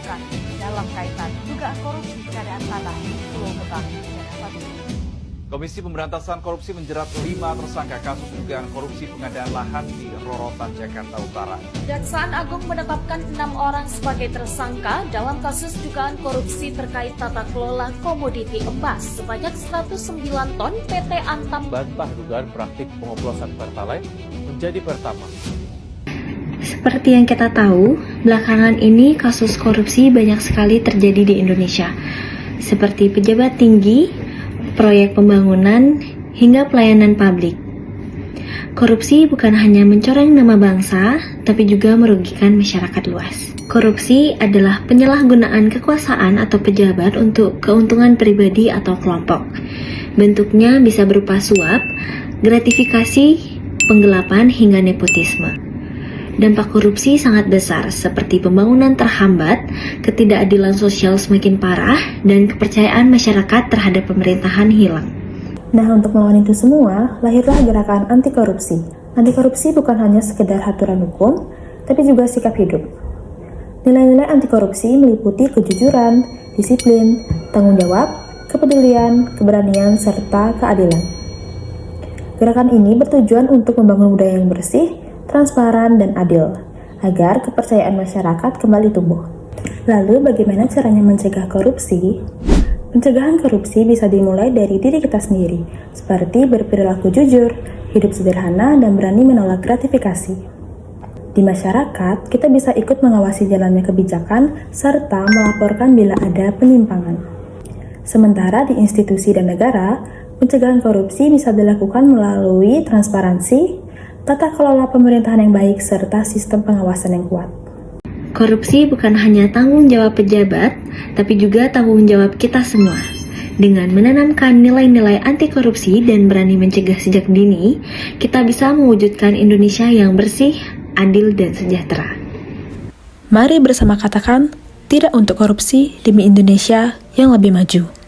dilakukan dalam kaitan dugaan korupsi pengadaan tanah di Pulau Gebang, Jakarta Timur. Komisi Pemberantasan Korupsi menjerat 5 tersangka kasus dugaan korupsi pengadaan lahan di Rorotan, Jakarta Utara. Kejaksaan Agung menetapkan 6 orang sebagai tersangka dalam kasus dugaan korupsi terkait tata kelola komoditi emas sebanyak 109 ton PT Antam. Bantah dugaan praktik pengoplosan Pertalite menjadi pertama. Seperti yang kita tahu, belakangan ini kasus korupsi banyak sekali terjadi di Indonesia, seperti pejabat tinggi, proyek pembangunan, hingga pelayanan publik. Korupsi bukan hanya mencoreng nama bangsa, tapi juga merugikan masyarakat luas. Korupsi adalah penyalahgunaan kekuasaan atau pejabat untuk keuntungan pribadi atau kelompok. Bentuknya bisa berupa suap, gratifikasi, penggelapan, hingga nepotisme. Dampak korupsi sangat besar, seperti pembangunan terhambat, ketidakadilan sosial semakin parah, dan kepercayaan masyarakat terhadap pemerintahan hilang. Nah, untuk melawan itu semua, lahirlah gerakan anti korupsi. Anti korupsi bukan hanya sekedar aturan hukum, tapi juga sikap hidup. Nilai-nilai anti korupsi meliputi kejujuran, disiplin, tanggung jawab, kepedulian, keberanian, serta keadilan. Gerakan ini bertujuan untuk membangun budaya yang bersih, transparan, dan adil, agar kepercayaan masyarakat kembali tumbuh. Lalu, bagaimana caranya mencegah korupsi? Pencegahan korupsi bisa dimulai dari diri kita sendiri, seperti berperilaku jujur, hidup sederhana, dan berani menolak gratifikasi. Di masyarakat, kita bisa ikut mengawasi jalannya kebijakan, serta melaporkan bila ada penyimpangan. Sementara di institusi dan negara, pencegahan korupsi bisa dilakukan melalui transparansi, tata kelola pemerintahan yang baik, serta sistem pengawasan yang kuat. Korupsi bukan hanya tanggung jawab pejabat, tapi juga tanggung jawab kita semua. Dengan menanamkan nilai-nilai anti korupsi dan berani mencegah sejak dini, kita bisa mewujudkan Indonesia yang bersih, adil, dan sejahtera. Mari bersama katakan tidak untuk korupsi demi Indonesia yang lebih maju.